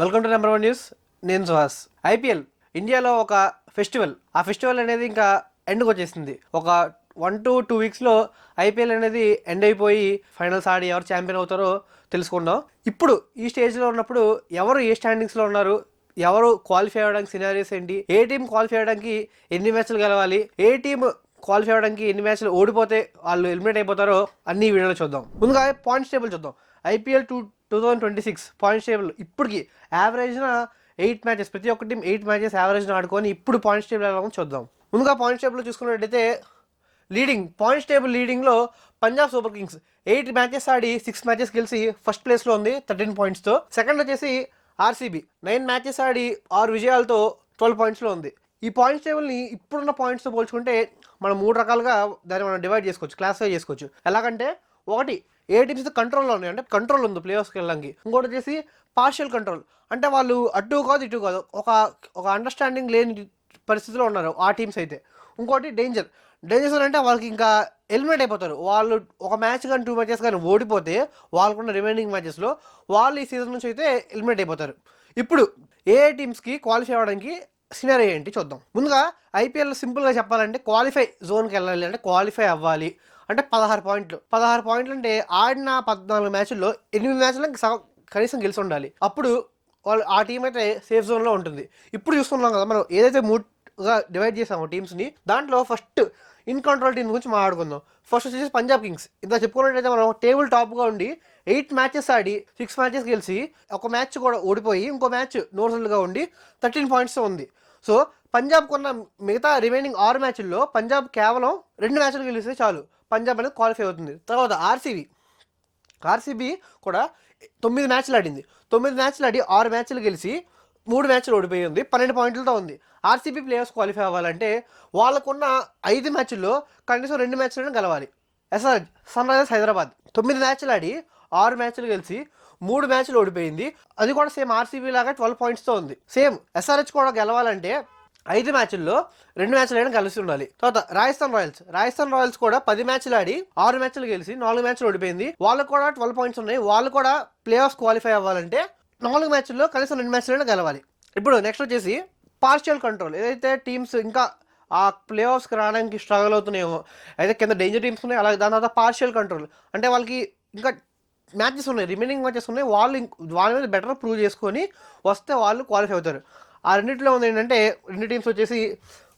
Welcome to number 1 news. నేను Suhas. IPL ఇండియాలో ఒక ఫెస్టివల్. ఆ ఫెస్టివల్ అనేది ఇంకా ఎండ్కి వచ్చేసింది. ఒక 1 to 2 వీక్స్లో ఐపీఎల్ అనేది ఎండ్ అయిపోయి ఫైనల్స్ ఆడి ఎవరు ఛాంపియన్ అవుతారో తెలుసుకుందాం. ఇప్పుడు ఈ స్టేజ్లో ఉన్నప్పుడు ఎవరు ఏ స్టాండింగ్స్లో ఉన్నారు, ఎవరు క్వాలిఫై అవ్వడానికి సినారీస్ ఏంటి, ఏ టీం క్వాలిఫై అవ్వడానికి ఎన్ని మ్యాచ్లు గెలవాలి, ఏ టీం క్వాలిఫై అవ్వడానికి ఎన్ని మ్యాచ్లు ఓడిపోతే వాళ్ళు ఎలిమినేట్ అయిపోతారో అన్ని వీడియోలో చూద్దాం. ముందుగా పాయింట్స్ టేబుల్ చూద్దాం. ఐపీఎల్ 2026 పాయింట్స్ టేబుల్ ఇప్పటికి యావరేజ్న 8 మ్యాచెస్, ప్రతి ఒక్క టీం 8 మ్యాచెస్ యావరేజ్న ఆడుకొని ఇప్పుడు పాయింట్స్ టేబుల్ ఎలా చూద్దాం. ముందుగా పాయింట్స్ టేబుల్ చూసుకున్నట్టయితే పాయింట్స్ టేబుల్ లీడింగ్లో పంజాబ్ సూపర్ కింగ్స్ 8 మ్యాచెస్ ఆడి 6 మ్యాచెస్ గెలిచి ఫస్ట్ ప్లేస్లో ఉంది 13 పాయింట్స్తో. సెకండ్ వచ్చేసి ఆర్సీబీ 9 మ్యాచెస్ ఆడి 6 విజయాలతో 12 పాయింట్స్లో ఉంది. ఈ పాయింట్స్ టేబుల్ని ఇప్పుడున్న పాయింట్స్తో పోల్చుకుంటే మనం 3 రకాలుగా దాన్ని మనం డివైడ్ చేసుకోవచ్చు, క్లాసిఫై చేసుకోవచ్చు. ఎలాగంటే ఒకటి ఏ టీమ్స్ కంట్రోల్లో ఉన్నాయి, అంటే కంట్రోల్ ఉంది ప్లేఆఫ్స్కి వెళ్ళడానికి. ఇంకోటి వచ్చేసి పార్షియల్ కంట్రోల్, అంటే వాళ్ళు అటు కాదు ఇటు కాదు, ఒక అండర్స్టాండింగ్ లేని పరిస్థితిలో ఉన్నారు ఆ టీమ్స్ అయితే. ఇంకోటి డేంజర్స్ అంటే వాళ్ళకి ఇంకా ఎలిమినేట్ అయిపోతారు. వాళ్ళు ఒక మ్యాచ్ కానీ 2 మ్యాచెస్ కానీ ఓడిపోతే వాళ్ళకున్న రిమైనింగ్ మ్యాచెస్లో వాళ్ళు ఈ సీజన్ నుంచి అయితే ఎలిమినేట్ అయిపోతారు. ఇప్పుడు ఏ టీమ్స్కి క్వాలిఫై అవ్వడానికి సినారీ ఏంటి చూద్దాం. ముందుగా ఐపీఎల్ సింపుల్గా చెప్పాలంటే క్వాలిఫై జోన్కి వెళ్ళాలి అంటే క్వాలిఫై అవ్వాలి అంటే 16 పాయింట్లు అంటే ఆడిన 14 మ్యాచ్ల్లో 8 మ్యాచ్లు కనీసం గెలిచి ఉండాలి. అప్పుడు వాళ్ళు ఆ టీం అయితే సేఫ్ జోన్లో ఉంటుంది. ఇప్పుడు చూస్తున్నాం కదా మనం ఏదైతే 3గా డివైడ్ చేసామో టీమ్స్ని, దాంట్లో ఫస్ట్ ఇన్ కంట్రోల్ టీం గురించి మాట్లాడుకుందాం. ఫస్ట్ వచ్చేసి పంజాబ్ కింగ్స్. ఇంత చెప్పుకున్నట్టయితే మనం టేబుల్ టాప్గా ఉండి 8 మ్యాచెస్ ఆడి 6 మ్యాచెస్ గెలిచి ఒక మ్యాచ్ కూడా ఓడిపోయి ఇంకో మ్యాచ్ నో రిజల్ట్గా ఉండి 13 పాయింట్స్ ఉంది. సో పంజాబ్ కొన్న మిగతా రిమైనింగ్ 6 మ్యాచ్ల్లో పంజాబ్ కేవలం 2 మ్యాచ్లు గెలిస్తే చాలు, పంజాబ్ అనేది క్వాలిఫై అవుతుంది. తర్వాత ఆర్సీబీ కూడా 9 మ్యాచ్లు ఆడింది. 9 మ్యాచ్లు ఆడి 6 మ్యాచ్లు గెలిచి 3 మ్యాచ్లు ఓడిపోయి ఉంది, 12 పాయింట్లతో ఉంది. ఆర్సీబీ ప్లేయర్స్ క్వాలిఫై అవ్వాలంటే వాళ్ళకున్న 5 మ్యాచ్ల్లో కనీసం 2 మ్యాచ్లను గెలవాలి. సన్ రైజర్స్ హైదరాబాద్ 9 మ్యాచ్లు ఆడి 6 మ్యాచ్లు గెలిచి 3 మ్యాచ్లు ఓడిపోయింది. అది కూడా సేమ్ ఆర్సీబీ లాగా 12 పాయింట్స్తో ఉంది. సేమ్ ఎస్ఆర్హెచ్ కూడా గెలవాలంటే 5 మ్యాచ్ల్లో 2 మ్యాచ్లు అయినా కలిసి ఉండాలి. తర్వాత రాజస్థాన్ రాయల్స్ కూడా 10 మ్యాచ్లు ఆడి 6 మ్యాచ్లు గెలిచి 4 మ్యాచ్లు ఓడిపోయింది. వాళ్ళకు కూడా 12 పాయింట్స్ ఉన్నాయి. వాళ్ళు కూడా ప్లే ఆఫ్స్ క్వాలిఫై అవ్వాలంటే 4 మ్యాచ్ల్లో కనీసం 2 మ్యాచ్లైనా గెలవాలి. ఇప్పుడు నెక్స్ట్ వచ్చేసి పార్షియల్ కంట్రోల్. ఏదైతే టీమ్స్ ఇంకా ఆ ప్లే ఆఫ్స్కి రావడానికి స్ట్రగుల్ అవుతున్నాయేమో, అయితే కింద డేంజర్ టీమ్స్ ఉన్నాయి, అలాగే దాని తర్వాత పార్షియల్ కంట్రోల్ అంటే వాళ్ళకి ఇంకా మ్యాచెస్ ఉన్నాయి, రిమైనింగ్ మ్యాచెస్ ఉన్నాయి, వాళ్ళ మీద బెటర్ ప్రూవ్ చేసుకొని వస్తే వాళ్ళు క్వాలిఫై అవుతారు. ఆ రెండింటిలో ఉంది ఏంటంటే 2 టీమ్స్ వచ్చేసి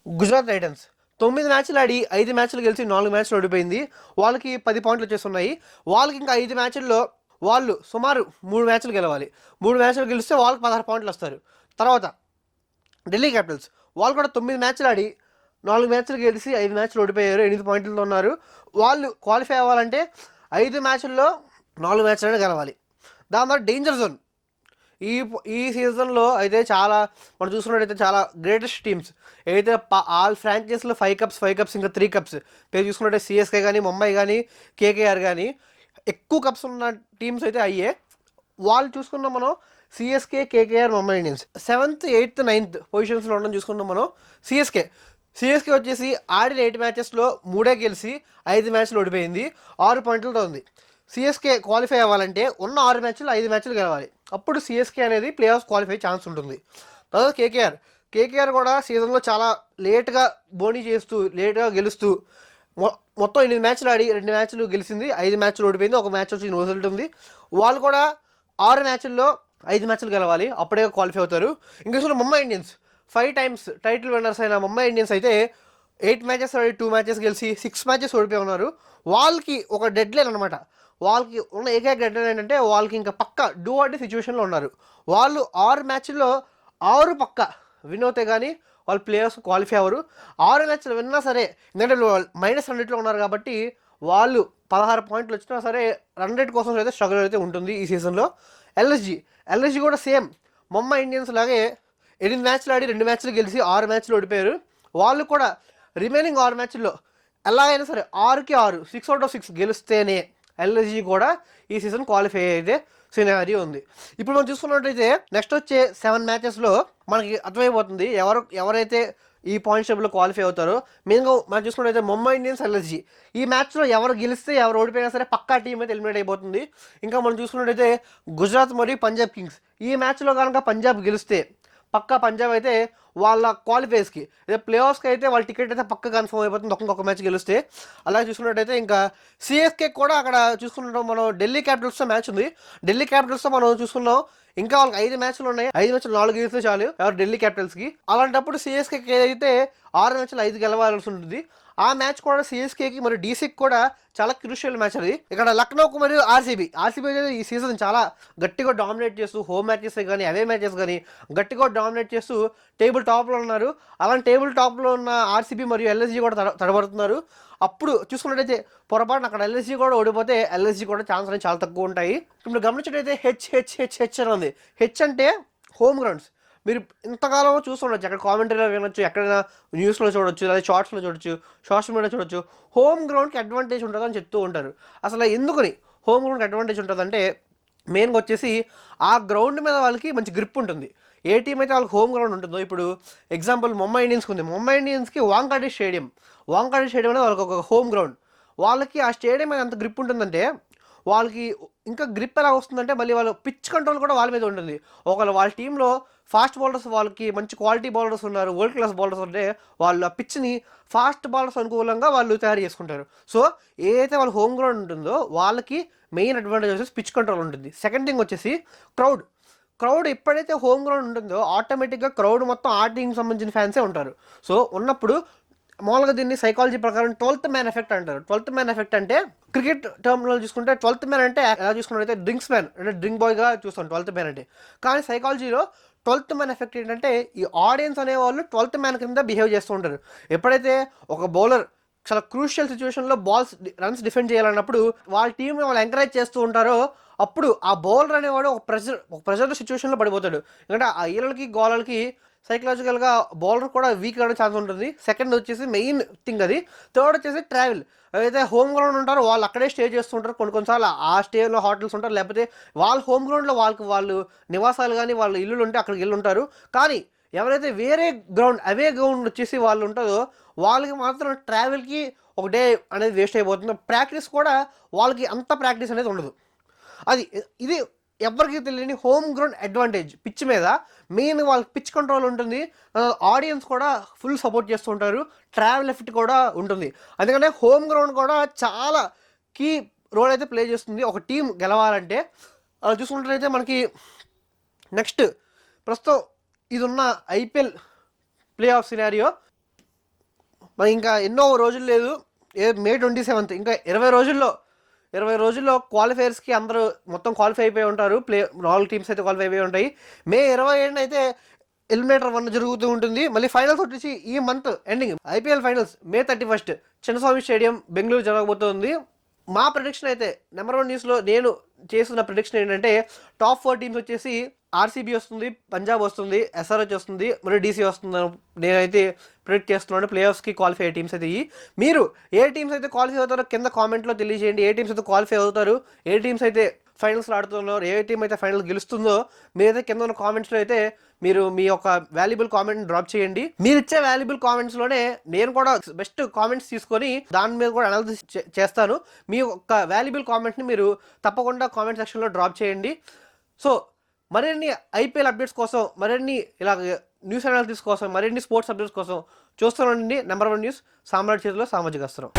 గుజరాత్ టైటన్స్ 9 మ్యాచ్లు ఆడి 5 మ్యాచ్లు గెలిచి 4 మ్యాచ్లు ఓడిపోయింది. వాళ్ళకి 10 పాయింట్లు వచ్చేస్తున్నాయి. వాళ్ళకి ఇంకా 5 మ్యాచ్ల్లో వాళ్ళు సుమారు 3 మ్యాచ్లు గెలవాలి. 3 మ్యాచ్లు గెలిస్తే వాళ్ళకి 16 పాయింట్లు వస్తారు. తర్వాత ఢిల్లీ క్యాపిటల్స్ వాళ్ళు కూడా 9 మ్యాచ్లు ఆడి 4 మ్యాచ్లు గెలిచి 5 మ్యాచ్లు ఓడిపోయారు, 8 పాయింట్లతో ఉన్నారు. వాళ్ళు క్వాలిఫై అవ్వాలంటే 5 మ్యాచ్ల్లో 4 మ్యాచ్లైనా గెలవాలి. దాని తర్వాత డేంజర్ జోన్. ఈ సీజన్లో అయితే చాలా మనం చూసుకున్నట్టయితే చాలా గ్రేటెస్ట్ టీమ్స్ ఏదైతే ఆల్ ఫ్రాంచైజీలో 5 కప్స్ ఇంకా 3 కప్స్ పేరు చూసుకున్నట్టే సిఎస్కే కానీ, ముంబై కానీ, కేకేఆర్ కానీ ఎక్కువ కప్స్ ఉన్న టీమ్స్ అయితే అయ్యే. వాళ్ళు చూసుకున్నాం మనం CSK, KKR, Mumbai Indians 7th, 8th, 9th పొజిషన్స్లో ఉండడం చూసుకున్నాం మనం. సిఎస్కే వచ్చేసి ఆడిన 8 మ్యాచెస్లో 3 గెలిచి 5 మ్యాచ్లు ఓడిపోయింది, 6 పాయింట్లతో ఉంది. సిఎస్కే క్వాలిఫై అవ్వాలంటే ఉన్న 6 మ్యాచ్లు 5 మ్యాచ్లు గెలవాలి. అప్పుడు సిఎస్కే అనేది ప్లే ఆఫ్ క్వాలిఫై ఛాన్స్ ఉంటుంది. తర్వాత కేకేఆర్ కూడా సీజన్లో చాలా లేట్గా బోనీ చేస్తూ లేట్గా గెలుస్తూ మొత్తం 8 మ్యాచ్లు ఆడి 2 మ్యాచ్లు గెలిచింది, 5 మ్యాచ్లు ఓడిపోయింది, 1 మ్యాచ్ వచ్చి రిజల్ట్ ఉంది. వాళ్ళు కూడా 6 మ్యాచ్ల్లో 5 మ్యాచ్లు గెలవాలి, అప్పుడే క్వాలిఫై అవుతారు. ఇంకా Mumbai Indians 5 times title winners అయిన ముంబై ఇండియన్స్ అయితే 8 మ్యాచెస్ ఆడి 2 మ్యాచెస్ గెలిచి 6 మ్యాచెస్ ఓడిపోయి ఉన్నారు. వాళ్ళకి ఒక డెడ్ లైన్ అనమాట. వాళ్ళకి ఉన్న ఏకైక డెడ్ లైన్ ఏంటంటే వాళ్ళకి ఇంకా పక్క డూ ఆర్ డై సిచ్యువేషన్లో ఉన్నారు. వాళ్ళు 6 మ్యాచ్ల్లో 6 పక్క విన్ అవుతే కానీ వాళ్ళు ప్లేయర్స్ క్వాలిఫై అవ్వరు. 6 మ్యాచ్లు విన్నా సరే, ఎందుకంటే -100లో ఉన్నారు కాబట్టి వాళ్ళు 16 పాయింట్లు వచ్చినా సరే 100 కోసం అయితే స్ట్రగుల్ అయితే ఉంటుంది ఈ సీజన్లో. ఎల్ఎస్జీ కూడా సేమ్ ముంబై ఇండియన్స్ లాగే 8 మ్యాచ్లు ఆడి 2 మ్యాచ్లు గెలిచి 6 మ్యాచ్లు ఓడిపోయారు. వాళ్ళు కూడా రిమైనింగ్ 6 మ్యాచ్ల్లో ఎలాగైనా సరే 6కి 6 6 out of 6 గెలిస్తేనే ఎల్ఎస్జీ కూడా ఈ సీజన్ క్వాలిఫై అయితే సినారియో ఉంది. ఇప్పుడు మనం చూసుకున్నట్టయితే నెక్స్ట్ వచ్చే 7 మ్యాచెస్లో మనకి అర్థమైపోతుంది ఎవరైతే ఈ పాయింట్స్ టేబుల్లో క్వాలిఫై అవుతారు. మెయిన్గా మనం చూసుకుంటే ముంబై ఇండియన్స్ ఎల్ఎస్జీ ఈ మ్యాచ్లో ఎవరు గెలిస్తే ఎవరు ఓడిపోయినా సరే పక్కా టీం అయితే ఎలిమినేట్ అయిపోతుంది. ఇంకా మనం చూసుకున్నట్టయితే గుజరాత్ మరియు పంజాబ్ కింగ్స్ ఈ మ్యాచ్లో కనుక పంజాబ్ గెలిస్తే పక్కా పంజాబ్ అయితే వాళ్ళ క్వాలిఫైస్కి అదే ప్లే ఆఫ్స్కి అయితే వాళ్ళ టికెట్ అయితే పక్క కన్ఫర్మ్ అయిపోతుంది ఒక్కొక్క మ్యాచ్ గెలిస్తే. అలాగే చూసుకున్నట్టయితే ఇంకా సిఎస్కే కూడా అక్కడ చూసుకుంటాం మనం ఢిల్లీ క్యాపిటల్స్తో మ్యాచ్ ఉంది. ఢిల్లీ క్యాపిటల్స్తో మనం చూసుకున్నాం ఇంకా వాళ్ళకి 5 మ్యాచ్లు ఉన్నాయి. 5 మ్యాచ్లు 4 గెలిస్తే చాలు ఎవరు ఢిల్లీ క్యాపిటల్స్కి. అలాంటప్పుడు సిఎస్కేకి అయితే 6 మ్యాచ్లు 5 గెలవాల్సి ఉంటుంది. ఆ మ్యాచ్ కూడా సిఎస్కేకి మరియు డీసీకి కూడా చాలా క్రూషియల్ మ్యాచ్ అది. ఇక్కడ లక్నోకు మరియు ఆర్సీబీ అయితే ఈ సీజన్ చాలా గట్టిగా డామినేట్ చేస్తూ హోమ్ మ్యాచెస్ కానీ అవే మ్యాచెస్ కానీ గట్టిగా డామినేట్ చేస్తూ టేబుల్ టాప్లో ఉన్నారు. అలాంటి టేబుల్ టాప్లో ఉన్న ఆర్సీబీ మరియు ఎల్ఎస్జీ కూడా తడబడుతున్నారు. అప్పుడు చూసుకున్నట్టయితే పొరపాటున అక్కడ ఎల్ఎస్జీ కూడా ఓడిపోతే ఎల్ఎస్జీ కూడా ఛాన్స్ అనేది చాలా తక్కువ ఉంటాయి. ఇప్పుడు గమనించినట్టయితే హెచ్ అని ఉంది. హెచ్ అంటే హోమ్ గ్రౌండ్స్. మీరు ఇంతకాలం చూస్తుండొచ్చు, అక్కడ కామెంటరీలో వినొచ్చు, ఎక్కడైనా న్యూస్లో చూడొచ్చు, లేదా షార్ట్స్లో చూడొచ్చు, సోషల్ మీడియా చూడొచ్చు. హోమ్ గ్రౌండ్కి అడ్వాంటేజ్ ఉంటుందని చెప్తూ ఉంటారు. అసలు ఎందుకని హోమ్ గ్రౌండ్కి అడ్వాంటేజ్ ఉంటుందంటే మెయిన్గా వచ్చేసి ఆ గ్రౌండ్ మీద వాళ్ళకి మంచి గ్రిప్ ఉంటుంది. ఏ టీం అయితే వాళ్ళకి హోమ్ గ్రౌండ్ ఉంటుందో, ఇప్పుడు ఎగ్జాంపుల్ ముంబై ఇండియన్స్కి ఉంది. ముంబై ఇండియన్స్కి వాంఖాడే స్టేడియం అనేది వాళ్ళకి ఒక హోమ్ గ్రౌండ్. వాళ్ళకి ఆ స్టేడియం మీద ఎంత గ్రిప్ ఉంటుందంటే వాళ్ళకి ఇంకా గ్రిప్ ఎలా వస్తుందంటే మళ్ళీ వాళ్ళ పిచ్ కంట్రోల్ కూడా వాళ్ళ మీద ఉంటుంది. ఒకవేళ వాళ్ళ టీంలో ఫాస్ట్ బౌలర్స్ వాళ్ళకి మంచి క్వాలిటీ బౌలర్స్ ఉన్నారు, వరల్డ్ క్లాస్ బౌలర్స్ ఉంటే వాళ్ళు ఆ పిచ్ని ఫాస్ట్ బౌలర్స్ అనుకూలంగా వాళ్ళు తయారు చేసుకుంటారు. సో ఏదైతే వాళ్ళ హోమ్ గ్రౌండ్ ఉంటుందో వాళ్ళకి మెయిన్ అడ్వాంటేజ్ వచ్చేసి పిచ్ కంట్రోల్ ఉంటుంది. సెకండ్ థింగ్ వచ్చేసి క్రౌడ్ ఎప్పుడైతే హోమ్ గ్రౌండ్ ఉంటుందో ఆటోమేటిక్గా క్రౌడ్ మొత్తం ఆ టీంకి సంబంధించిన ఫ్యాన్సే ఉంటారు. సో ఉన్నప్పుడు మామూలుగా దీన్ని సైకాలజీ ప్రకారం 12th మ్యాన్ ఎఫెక్ట్ అంటారు. 12th మ్యాన్ ఎఫెక్ట్ అంటే క్రికెట్ టర్మ్లో చూసుకుంటే 12th మ్యాన్ అంటే ఎలా చూసుకున్నట్టయితే డ్రింక్స్ మ్యాన్ అంటే డ్రింక్ బాయ్గా చూస్తాం 12th మ్యాన్ అంటే. కానీ సైకాలజీలో 12th మ్యాన్ ఎఫెక్ట్ ఏంటంటే ఈ ఆడియన్స్ అనేవాళ్ళు 12th మ్యాన్ కింద బిహేవ్ చేస్తూ ఉంటారు. ఎప్పుడైతే ఒక బౌలర్ చాలా క్రూషియల్ సిచ్యువేషన్లో రన్స్ డిఫెండ్ చేయాలన్నప్పుడు వాళ్ళ టీంని వాళ్ళు ఎంకరేజ్ చేస్తూ ఉంటారో అప్పుడు ఆ బౌలర్ అనేవాడు ఒక ప్రెజర్ సిచ్యువేషన్లో పడిపోతాడు. ఎందుకంటే ఆ ఈలకి గోలకి సైకలాజికల్గా బౌలర్ కూడా వీక్ అవ్వడం ఛాన్స్ ఉంటుంది. సెకండ్ వచ్చేసి మెయిన్ థింగ్ అది. థర్డ్ వచ్చేసి ట్రావెల్. ఏదైతే హోమ్ గ్రౌండ్ ఉంటారో వాళ్ళు అక్కడే స్టే చేస్తుంటారు. కొన్నిసార్లు ఆ స్టేలో హోటల్స్ ఉంటారు, లేకపోతే వాళ్ళ హోమ్ గ్రౌండ్లో వాళ్ళు నివాసాలు కానీ వాళ్ళ ఇల్లులు ఉంటే అక్కడికి వెళ్ళి ఉంటారు. కానీ ఎవరైతే వేరే గ్రౌండ్ అవే గ్రౌండ్ వచ్చేసి వాళ్ళు ఉంటుందో వాళ్ళకి మాత్రం ట్రావెల్కి ఒక డే అనేది వేస్ట్ అయిపోతుంది. ప్రాక్టీస్ కూడా వాళ్ళకి అంత ప్రాక్టీస్ అనేది ఉండదు. ఇది ఎవరికి తెలియని హోమ్ గ్రౌండ్ అడ్వాంటేజ్. పిచ్ మీద మెయిన్ వాళ్ళకి పిచ్ కంట్రోల్ ఉంటుంది, ఆడియన్స్ కూడా ఫుల్ సపోర్ట్ చేస్తూ ఉంటారు, ట్రావెల్ ఎఫెక్ట్ కూడా ఉంటుంది. అందుకనే హోమ్ గ్రౌండ్ కూడా చాలా కీ రోల్ అయితే ప్లే చేస్తుంది ఒక టీం గెలవాలంటే. చూసుకుంటే మనకి నెక్స్ట్ ప్రస్తుతం ఇది ఉన్న ఐపీఎల్ ప్లే ఆఫ్ సినారియో మరి ఇంకా ఎన్నో రోజులు లేదు. మే 27 ఇంకా 20 రోజుల్లో క్వాలిఫైయర్స్కి అందరూ మొత్తం క్వాలిఫై అయిపోయి ఉంటారు. 4 టీమ్స్ అయితే క్వాలిఫై అయిపోయి ఉంటాయి. మే 27 అయితే ఎలిమినేటర్ 1 జరుగుతూ ఉంటుంది. మళ్ళీ ఫైనల్స్ వచ్చేసి ఈ మంత్ ఎండింగ్ ఐపీఎల్ ఫైనల్స్ మే 31 చిన్నస్వామి స్టేడియం బెంగళూరు జరగబోతుంది. మా ప్రిడిక్షన్ అయితే నెంబర్ 1 న్యూస్లో నేను చేస్తున్న ప్రిడిక్షన్ ఏంటంటే టాప్ 4 టీమ్స్ వచ్చేసి ఆర్సీబీ వస్తుంది, పంజాబ్ వస్తుంది, ఎస్ఆర్హెచ్ వస్తుంది, మరియు డీసీ వస్తుంది నేనైతే ప్రిడిక్ట్ చేస్తున్నాను. ప్లే ఆఫ్స్కి క్వాలిఫై అయ్యే టీమ్స్ అయితే మీరు ఏ టీమ్స్ అయితే క్వాలిఫై అవుతారో కింద కామెంట్లో తెలియజేయండి. ఏ టీమ్స్ అయితే క్వాలిఫై అవుతారు, ఏ టీమ్స్ అయితే ఫైనల్స్లో ఆడుతున్నారు, ఏ టీం అయితే ఫైనల్ గెలుస్తుందో మీరైతే కింద ఉన్న కామెంట్స్లో అయితే మీరు మీ యొక్క వాల్యుబుల్ కామెంట్ని డ్రాప్ చేయండి. మీరు ఇచ్చే వాల్యుబుల్ కామెంట్స్లోనే నేను కూడా బెస్ట్ కామెంట్స్ తీసుకొని దాని మీద కూడా అనాలిసిస్ చేస్తాను. మీ యొక్క వాల్యుబుల్ కామెంట్ని మీరు తప్పకుండా కామెంట్ సెక్షన్లో డ్రాప్ చేయండి. సో మరిన్ని ఐపీఎల్ అప్డేట్స్ కోసం, మరిన్ని ఇలా న్యూస్ అనాలిసిస్ కోసం, మరిన్ని స్పోర్ట్స్ అప్డేట్స్ కోసం చూస్తూనండి నెంబర్ 1 న్యూస్. సామ్రాట్ చేతిలో సామాజిక అస్త్రం.